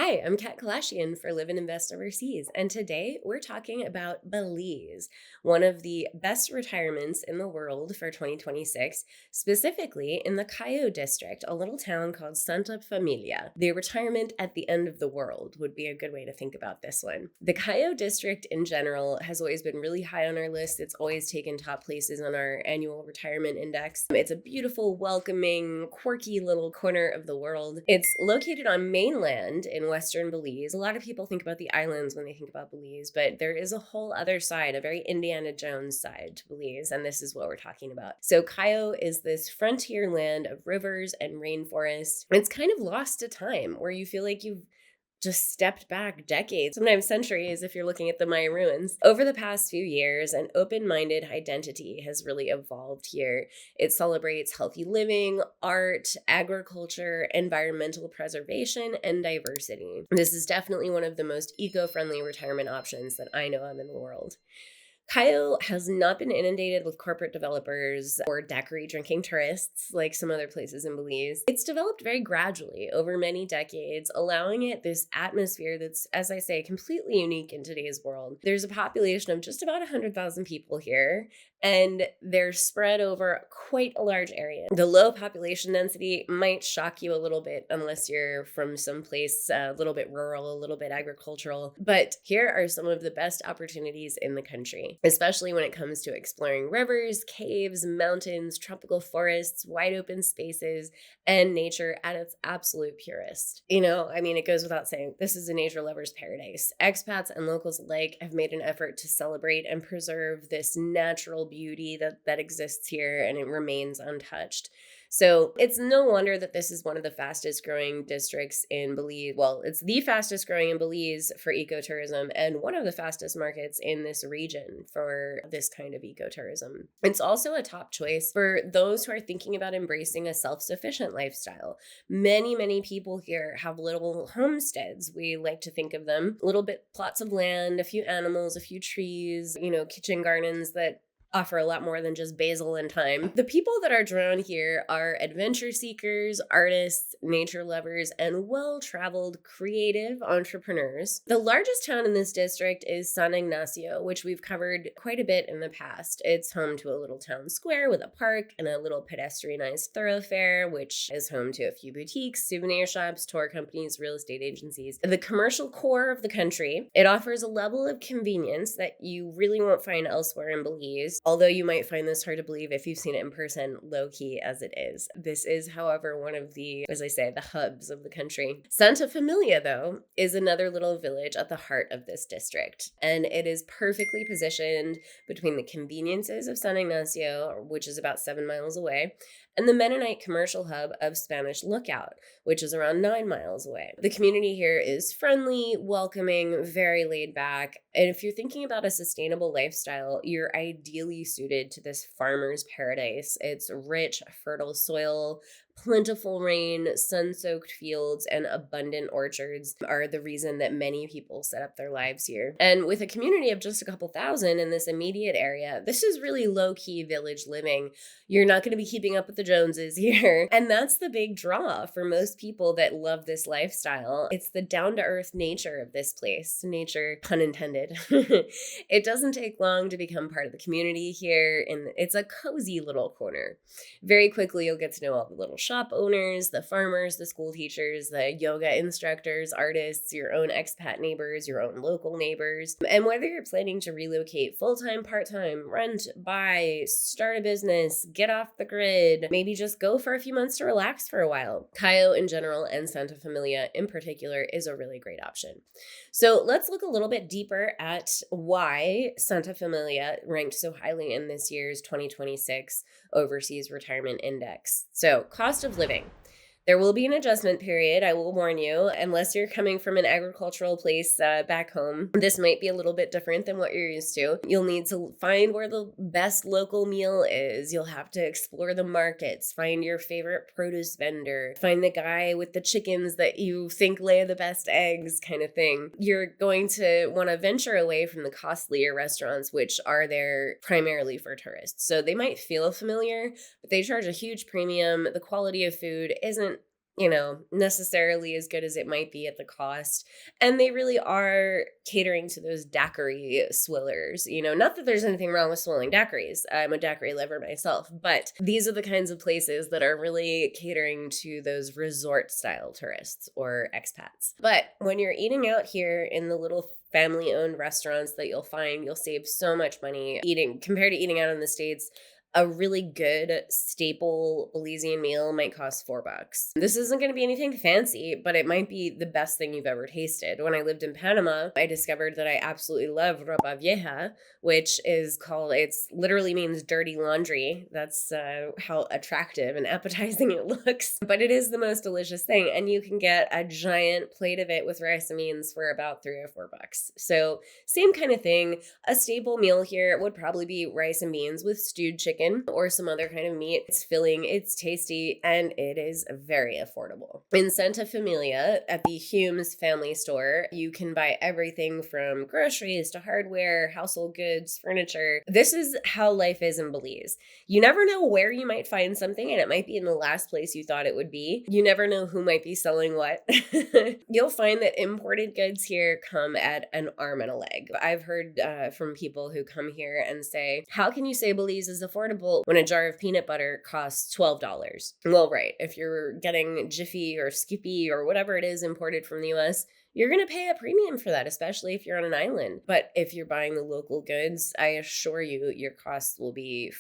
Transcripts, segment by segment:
Hi, I'm Kat Kalashian for Live and Invest Overseas, and today we're talking about Belize, one of the best retirements in the world for 2026, specifically in the Cayo district, a little town called Santa Familia. The retirement at the end of the world would be a good way to think about this one. The Cayo district in general has always been really high on our list. It's always taken top places on our annual retirement index. It's a beautiful, welcoming, quirky little corner of the world. It's located on mainland in western Belize. A lot of people think about the islands when they think about Belize, but there is a whole other side, a very Indiana Jones side to Belize, and this is what we're talking about. So Cayo is this frontier land of rivers and rainforests. It's kind of lost to time where you feel like you've just stepped back decades, sometimes centuries, if you're looking at the Maya ruins. Over the past few years, an open-minded identity has really evolved here. It celebrates healthy living, art, agriculture, environmental preservation, and diversity. This is definitely one of the most eco-friendly retirement options that I know of in the world. Cayo has not been inundated with corporate developers or daiquiri drinking tourists like some other places in Belize. It's developed very gradually over many decades, allowing it this atmosphere that's, as I say, completely unique in today's world. There's a population of just about 100,000 people here, and they're spread over quite a large area. The low population density might shock you a little bit unless you're from someplace a little bit rural, a little bit agricultural, but here are some of the best opportunities in the country, especially when it comes to exploring rivers, caves, mountains, tropical forests, wide open spaces, and nature at its absolute purest. It goes without saying, this is a nature lover's paradise. Expats and locals alike have made an effort to celebrate and preserve this natural beauty that exists here, and it remains untouched. So it's no wonder that this is one of the fastest growing districts in Belize. Well, it's the fastest growing in Belize for ecotourism and one of the fastest markets in this region for this kind of ecotourism. It's also a top choice for those who are thinking about embracing a self-sufficient lifestyle. Many people here have little homesteads. We like to think of them, little bit plots of land, a few animals, a few trees, kitchen gardens that offer a lot more than just basil and thyme. The people that are drawn here are adventure seekers, artists, nature lovers, and well-traveled creative entrepreneurs. The largest town in this district is San Ignacio, which we've covered quite a bit in the past. It's home to a little town square with a park and a little pedestrianized thoroughfare, which is home to a few boutiques, souvenir shops, tour companies, real estate agencies. The commercial core of the country, it offers a level of convenience that you really won't find elsewhere in Belize. Although you might find this hard to believe if you've seen it in person, low-key as it is. This is, however, one of the, as I say, the hubs of the country. Santa Familia, though, is another little village at the heart of this district, and it is perfectly positioned between the conveniences of San Ignacio, which is about 7 miles away, and the Mennonite commercial hub of Spanish Lookout, which is around 9 miles away. The community here is friendly, welcoming, very laid back, and if you're thinking about a sustainable lifestyle, you're ideally suited to this farmer's paradise. It's rich, fertile soil, plentiful rain, sun-soaked fields, and abundant orchards are the reason that many people set up their lives here. And with a community of just a couple thousand in this immediate area, this is really low-key village living. You're not going to be keeping up with the Joneses here. And that's the big draw for most people that love this lifestyle. It's the down-to-earth nature of this place. Nature, pun intended. It doesn't take long to become part of the community here, and it's a cozy little corner. Very quickly, you'll get to know all the little shop owners, the farmers, the school teachers, the yoga instructors, artists, your own expat neighbors, your own local neighbors. And whether you're planning to relocate full-time, part-time, rent, buy, start a business, get off the grid, maybe just go for a few months to relax for a while, Cayo in general and Santa Familia in particular is a really great option. So let's look a little bit deeper at why Santa Familia ranked so highly in this year's 2026 Overseas Retirement Index. So, cost of living. There will be an adjustment period, I will warn you, unless you're coming from an agricultural place back home. This might be a little bit different than what you're used to. You'll need to find where the best local meal is. You'll have to explore the markets, find your favorite produce vendor, find the guy with the chickens that you think lay the best eggs, kind of thing. You're going to want to venture away from the costlier restaurants, which are there primarily for tourists. So they might feel familiar, but they charge a huge premium. The quality of food isn't necessarily as good as it might be at the cost. And they really are catering to those daiquiri swillers. Not that there's anything wrong with swilling daiquiris. I'm a daiquiri lover myself, but these are the kinds of places that are really catering to those resort style tourists or expats. But when you're eating out here in the little family-owned restaurants that you'll save so much money eating compared to eating out in the States. A really good staple Belizean meal might cost $4. This isn't going to be anything fancy, but it might be the best thing you've ever tasted. When I lived in Panama, I discovered that I absolutely love ropa vieja, which literally means dirty laundry. That's how attractive and appetizing it looks. But it is the most delicious thing. And you can get a giant plate of it with rice and beans for about $3 or $4. So same kind of thing. A staple meal here would probably be rice and beans with stewed chicken or some other kind of meat. It's filling, it's tasty, and it is very affordable. In Santa Familia, at the Humes family store, you can buy everything from groceries to hardware, household goods, furniture. This is how life is in Belize. You never know where you might find something, and it might be in the last place you thought it would be. You never know who might be selling what. You'll find that imported goods here come at an arm and a leg. I've heard from people who come here and say, how can you say Belize is affordable when a jar of peanut butter costs $12? Well, right. If you're getting Jiffy or Skippy or whatever it is imported from the US, you're going to pay a premium for that, especially if you're on an island. But if you're buying the local goods, I assure you, your costs will be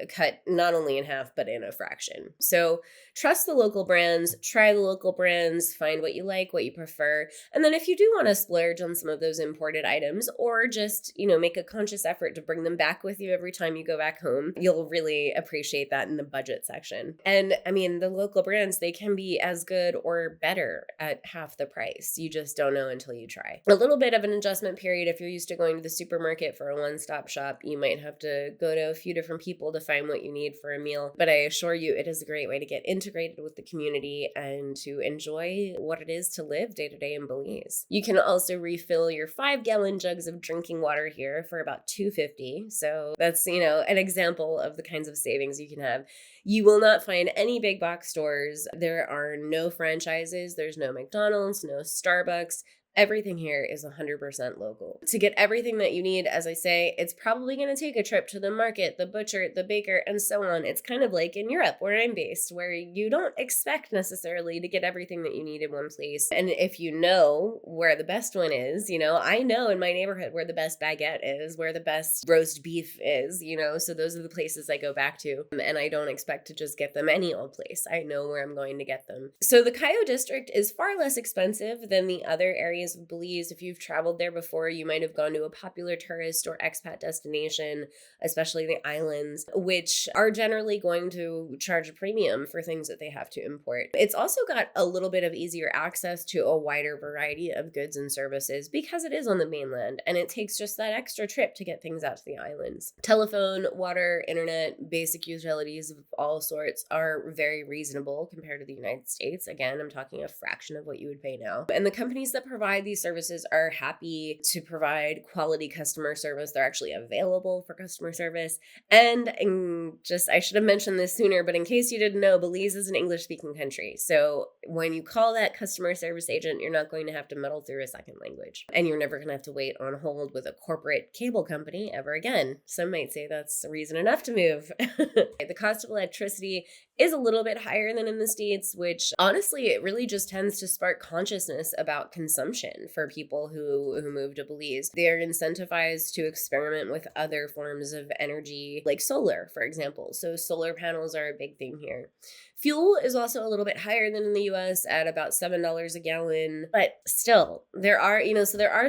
cut not only in half, but in a fraction. So trust the local brands, try the local brands, find what you like, what you prefer. And then if you do want to splurge on some of those imported items, or just, make a conscious effort to bring them back with you every time you go back home, you'll really appreciate that in the budget section. And the local brands, they can be as good or better at half the price. You just don't know until you try. A little bit of an adjustment period. If you're used to going to the supermarket for a one-stop shop, you might have to go to a few different people to find what you need for a meal. But I assure you, it is a great way to get integrated with the community and to enjoy what it is to live day to day in Belize. You can also refill your 5-gallon jugs of drinking water here for about $2.50. So that's, an example of the kinds of savings you can have. You will not find any big box stores. There are no franchises. There's no McDonald's, no Starbucks. Everything here is 100% local. To get everything that you need, as I say, it's probably going to take a trip to the market, the butcher, the baker, and so on. It's kind of like in Europe, where I'm based, where you don't expect necessarily to get everything that you need in one place. And if you know where the best one is, I know in my neighborhood where the best baguette is, where the best roast beef is, so those are the places I go back to. And I don't expect to just get them any old place. I know where I'm going to get them. So the Cayo district is far less expensive than the other areas of Belize. If you've traveled there before, you might have gone to a popular tourist or expat destination, especially the islands, which are generally going to charge a premium for things that they have to import. It's also got a little bit of easier access to a wider variety of goods and services because it is on the mainland, and it takes just that extra trip to get things out to the islands. Telephone, water, internet, basic utilities of all sorts are very reasonable compared to the United States. Again, I'm talking a fraction of what you would pay now. And the companies that provide these services are happy to provide quality customer service. They're actually available for customer service. And I should have mentioned this sooner, but in case you didn't know, Belize is an English-speaking country. So when you call that customer service agent, you're not going to have to muddle through a second language. And you're never going to have to wait on hold with a corporate cable company ever again. Some might say that's reason enough to move. The cost of electricity is a little bit higher than in the States, which honestly, it really just tends to spark consciousness about consumption for people who move to Belize. They're incentivized to experiment with other forms of energy, like solar, for example. So solar panels are a big thing here. Fuel is also a little bit higher than in the US at about $7 a gallon, but still, there are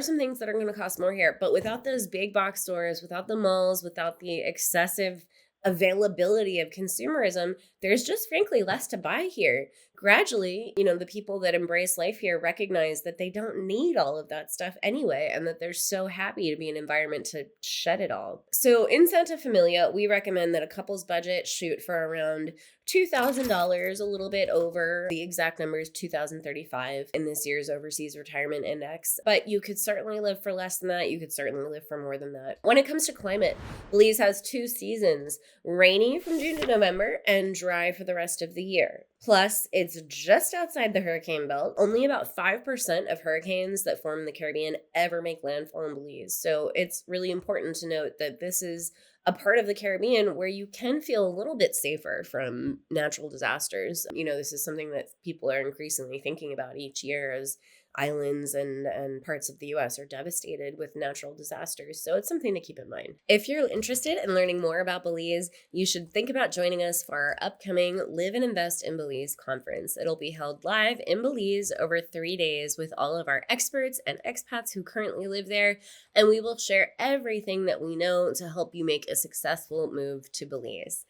some things that are going to cost more here, but without those big box stores, without the malls, without the excessive availability of consumerism, there's just frankly less to buy here. Gradually, the people that embrace life here recognize that they don't need all of that stuff anyway, and that they're so happy to be in an environment to shed it all. So in Santa Familia, we recommend that a couple's budget shoot for around $2,000, a little bit over. The exact number is 2,035 in this year's Overseas Retirement Index. But you could certainly live for less than that. You could certainly live for more than that. When it comes to climate, Belize has 2 seasons, rainy from June to November and dry for the rest of the year. Plus, it's just outside the hurricane belt. Only about 5% of hurricanes that form the Caribbean ever make landfall in Belize. So it's really important to note that this is a part of the Caribbean where you can feel a little bit safer from natural disasters. This is something that people are increasingly thinking about each year as islands and parts of the US are devastated with natural disasters. So it's something to keep in mind. If you're interested in learning more about Belize, you should think about joining us for our upcoming Live and Invest in Belize conference. It'll be held live in Belize over 3 days with all of our experts and expats who currently live there, and we will share everything that we know to help you make a successful move to Belize.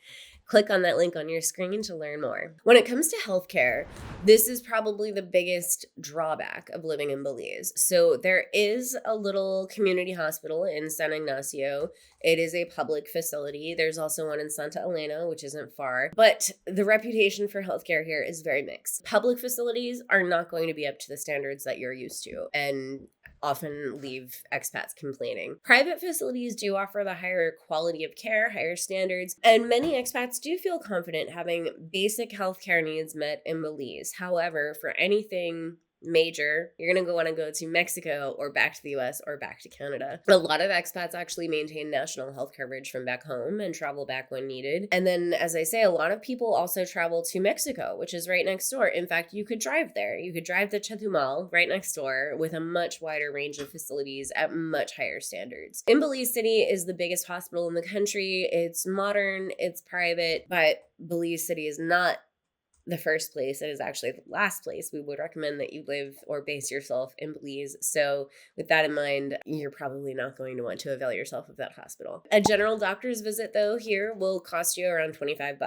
Click on that link on your screen to learn more. When it comes to healthcare, this is probably the biggest drawback of living in Belize. So there is a little community hospital in San Ignacio. It is a public facility. There's also one in Santa Elena, which isn't far. But the reputation for healthcare here is very mixed. Public facilities are not going to be up to the standards that you're used to, and often leave expats complaining. Private facilities do offer the higher quality of care, higher standards, and many expats do feel confident having basic healthcare needs met in Belize. However, for anything major, you're going to want to go to Mexico or back to the US or back to Canada. A lot of expats actually maintain national health coverage from back home and travel back when needed. And then, as I say, a lot of people also travel to Mexico, which is right next door. In fact, you could drive there. You could drive to Chetumal right next door with a much wider range of facilities at much higher standards. In Belize City is the biggest hospital in the country. It's modern, it's private, but Belize City is not the first place. It is actually the last place we would recommend that you live or base yourself in Belize. So with that in mind, you're probably not going to want to avail yourself of that hospital. A general doctor's visit, though, here will cost you around $25.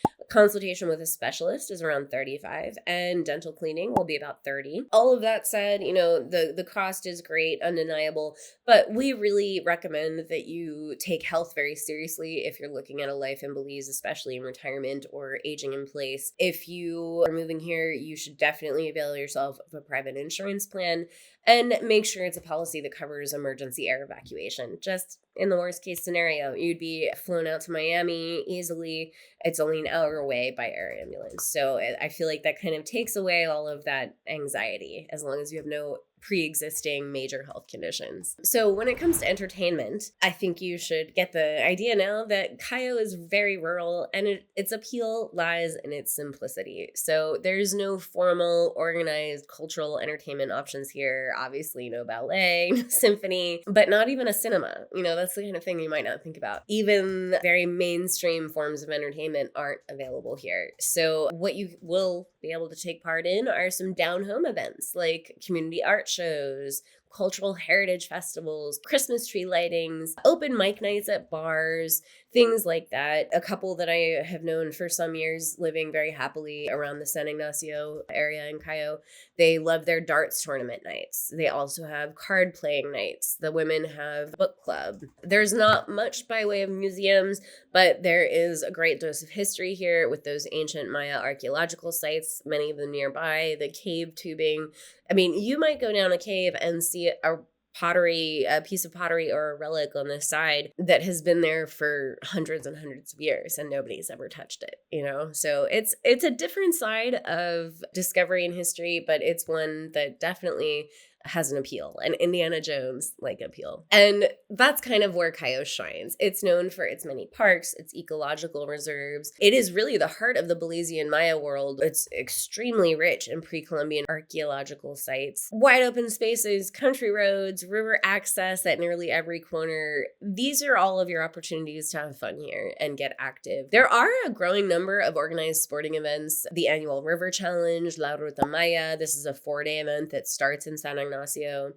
A consultation with a specialist is around $35, and dental cleaning will be about $30. All of that said, the cost is great, undeniable, but we really recommend that you take health very seriously if you're looking at a life in Belize, especially in retirement or aging in place. If you are moving here, you should definitely avail yourself of a private insurance plan and make sure it's a policy that covers emergency air evacuation. Just in the worst case scenario, you'd be flown out to Miami easily. It's only an hour away by air ambulance. So I feel like that kind of takes away all of that anxiety as long as you have no pre-existing major health conditions. So when it comes to entertainment, I think you should get the idea now that Cayo is very rural, and its appeal lies in its simplicity. So there's no formal, organized cultural entertainment options here. Obviously, no ballet, no symphony, but not even a cinema. That's the kind of thing you might not think about. Even very mainstream forms of entertainment aren't available here. So what you will be able to take part in are some down-home events like community art shows, cultural heritage festivals, Christmas tree lightings, open mic nights at bars, things like that. A couple that I have known for some years living very happily around the San Ignacio area in Cayo, they love their darts tournament nights. They also have card playing nights. The women have book club. There's not much by way of museums, but there is a great dose of history here with those ancient Maya archaeological sites, many of them nearby, the cave tubing. I mean, you might go down a cave and see a piece of pottery or a relic on the side that has been there for hundreds and hundreds of years and nobody's ever touched it, So it's a different side of discovery and history, but it's one that definitely has an appeal, an Indiana Jones-like appeal. And that's kind of where Cayo shines. It's known for its many parks, its ecological reserves. It is really the heart of the Belizean Maya world. It's extremely rich in pre-Columbian archaeological sites, wide open spaces, country roads, river access at nearly every corner. These are all of your opportunities to have fun here and get active. There are a growing number of organized sporting events. The annual River Challenge, La Ruta Maya. This is a 4-day event that starts in San Ignacio.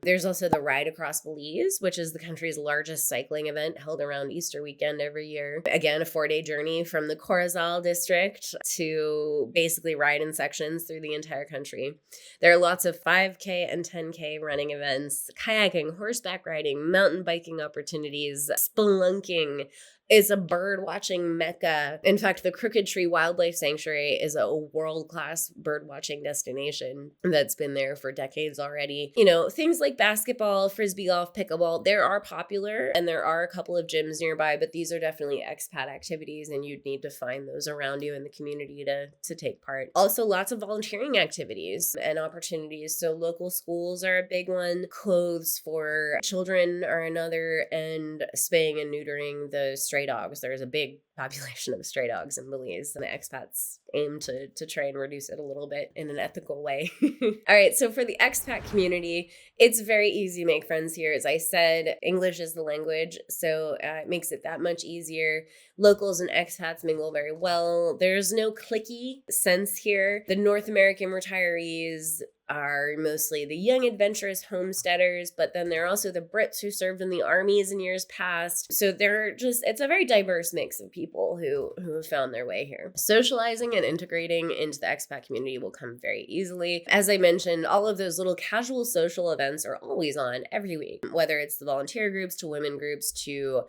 There's also the Ride Across Belize, which is the country's largest cycling event held around Easter weekend every year. Again, a 4-day journey from the Corozal district to basically ride in sections through the entire country. There are lots of 5K and 10K running events, kayaking, horseback riding, mountain biking opportunities, spelunking, It's a bird watching mecca. In fact, the Crooked Tree Wildlife Sanctuary is a world-class bird watching destination that's been there for decades already. Things like basketball, frisbee golf, pickleball, there are popular and there are a couple of gyms nearby, but these are definitely expat activities and you'd need to find those around you in the community to take part. Also, lots of volunteering activities and opportunities. So local schools are a big one. Clothes for children are another, and spaying and neutering the stray dogs. There's a big population of stray dogs in Belize, and the expats aim to try and reduce it a little bit in an ethical way. All right, so for the expat community, it's very easy to make friends here. As I said, English is the language, so it makes it that much easier. Locals and expats mingle very well. There's no cliquey sense here. The North American retirees are mostly the young adventurous homesteaders, but then there are also the Brits who served in the armies in years past. So it's a very diverse mix of people who have found their way here. Socializing and integrating into the expat community will come very easily. As I mentioned, all of those little casual social events are always on every week, whether it's the volunteer groups to women groups to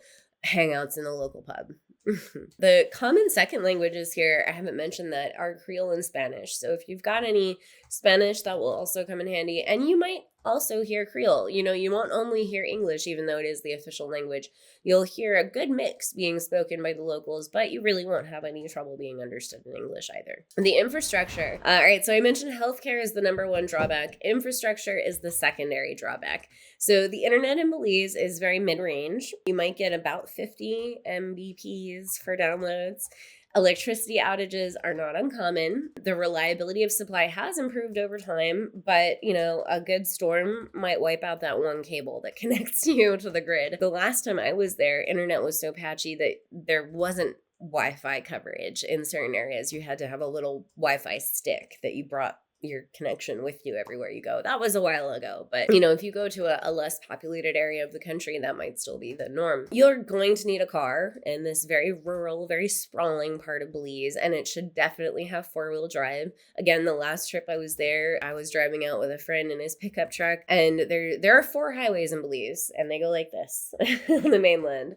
hangouts in the local pub. The common second languages here, I haven't mentioned that, are Creole and Spanish. So if you've got any Spanish, that will also come in handy. And you might also hear Creole. You won't only hear English, even though it is the official language. You'll hear a good mix being spoken by the locals, but you really won't have any trouble being understood in English either. The infrastructure. All right, so I mentioned healthcare is the number one drawback. Infrastructure is the secondary drawback. So the internet in Belize is very mid-range. You might get about 50 Mbps for downloads. Electricity outages are not uncommon. The reliability of supply has improved over time, but, a good storm might wipe out that one cable that connects you to the grid. The last time I was there, internet was so patchy that there wasn't Wi-Fi coverage in certain areas. You had to have a little Wi-Fi stick that you brought your connection with you everywhere you go. That was a while ago, but if you go to a less populated area of the country, that might still be the norm. You're going to need a car in this very rural, very sprawling part of Belize, and it should definitely have four-wheel drive. Again, the last trip I was there, I was driving out with a friend in his pickup truck, and there are 4 highways in Belize, and they go like this on the mainland.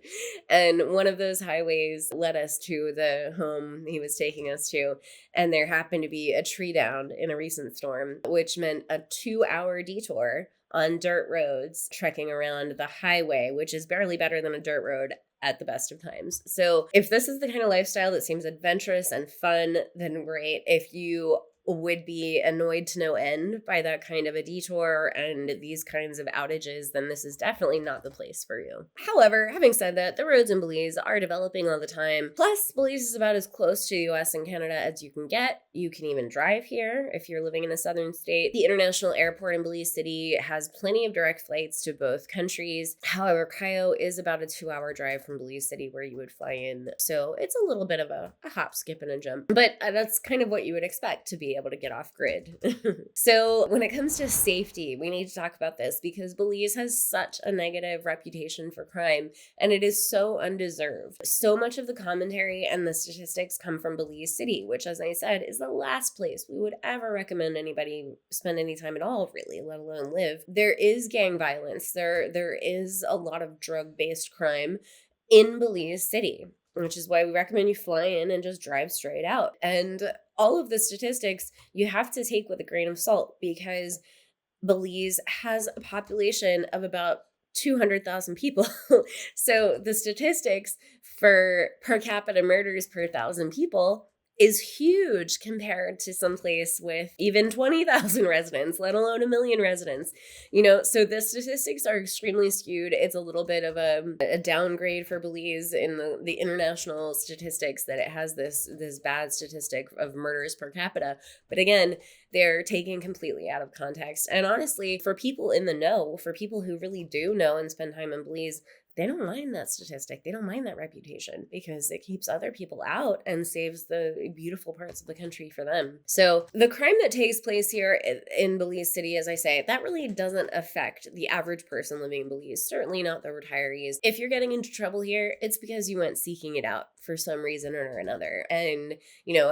And one of those highways led us to the home he was taking us to, and there happened to be a tree down in a recent storm, which meant a 2-hour detour on dirt roads, trekking around the highway, which is barely better than a dirt road at the best of times. So if this is the kind of lifestyle that seems adventurous and fun, then great. If you would be annoyed to no end by that kind of a detour and these kinds of outages, then this is definitely not the place for you. However, having said that, the roads in Belize are developing all the time. Plus, Belize is about as close to the US and Canada as you can get. You can even drive here if you're living in a southern state. The international airport in Belize City has plenty of direct flights to both countries. However, Cayo is about a 2-hour drive from Belize City where you would fly in. So it's a little bit of a hop, skip, and a jump. But that's kind of what you would expect to be able to get off grid. So when it comes to safety, we need to talk about this because Belize has such a negative reputation for crime, and it is so undeserved. So much of the commentary and the statistics come from Belize City, which, as I said, is the last place we would ever recommend anybody spend any time at all, really, let alone live. There is gang violence. There is a lot of drug-based crime in Belize City, which is why we recommend you fly in and just drive straight out. And all of the statistics you have to take with a grain of salt because Belize has a population of about 200,000 people. So the statistics for per capita murders per 1,000 people is huge compared to some place with even 20,000 residents, let alone 1 million residents. So the statistics are extremely skewed. It's a little bit of a downgrade for Belize in the international statistics that it has this bad statistic of murders per capita. But again, they're taken completely out of context. And honestly, for people in the know, for people who really do know and spend time in Belize, they don't mind that statistic. They don't mind that reputation because it keeps other people out and saves the beautiful parts of the country for them. So the crime that takes place here in Belize City, as I say, that really doesn't affect the average person living in Belize, certainly not the retirees. If you're getting into trouble here, it's because you went seeking it out for some reason or another. And,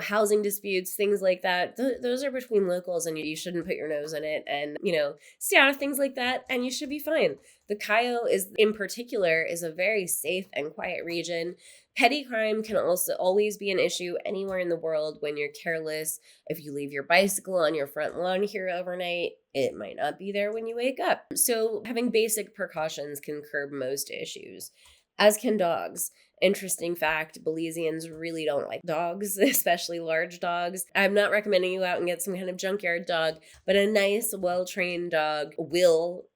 housing disputes, things like that, those are between locals and you shouldn't put your nose in it and, stay out of things like that and you should be fine. The Cayo is, in particular, is a very safe and quiet region. Petty crime can also always be an issue anywhere in the world when you're careless. If you leave your bicycle on your front lawn here overnight, it might not be there when you wake up. So having basic precautions can curb most issues, as can dogs. Interesting fact, Belizeans really don't like dogs, especially large dogs. I'm not recommending you out and get some kind of junkyard dog, but a nice, well-trained dog will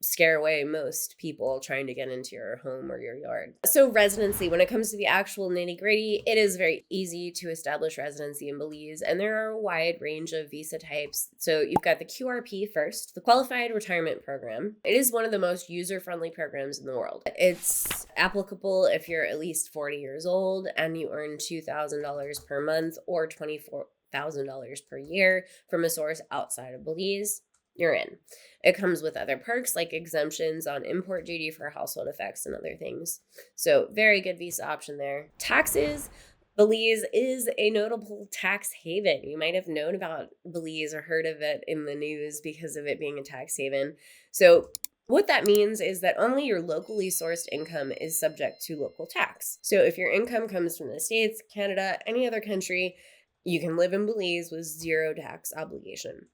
scare away most people trying to get into your home or your yard. So residency, when it comes to the actual nitty-gritty, it is very easy to establish residency in Belize, and there are a wide range of visa types. So you've got the QRP first, the Qualified Retirement Program. It is one of the most user-friendly programs in the world. It's applicable if you're at least 40 years old and you earn $2,000 per month or $24,000 per year from a source outside of Belize. You're in. It comes with other perks like exemptions on import duty for household effects and other things. So very good visa option there. Taxes. Belize is a notable tax haven. You might have known about Belize or heard of it in the news because of it being a tax haven. So what that means is that only your locally sourced income is subject to local tax. So if your income comes from the States, Canada, any other country, you can live in Belize with zero tax obligation.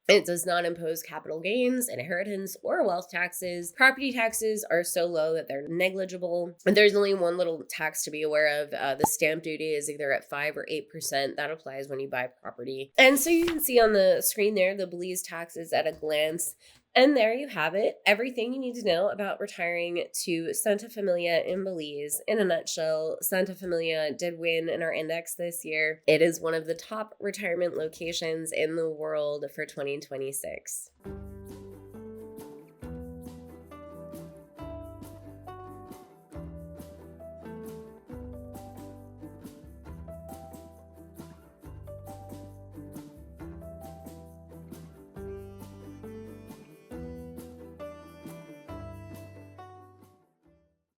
It does not impose capital gains, inheritance, or wealth taxes. Property taxes are so low that they're negligible. And there's only one little tax to be aware of. The stamp duty is either at 5 or 8%. That applies when you buy property. And so you can see on the screen there, the Belize taxes at a glance. And there you have it. Everything you need to know about retiring to Santa Familia in Belize. In a nutshell, Santa Familia did win in our index this year. It is one of the top retirement locations in the world for 2026.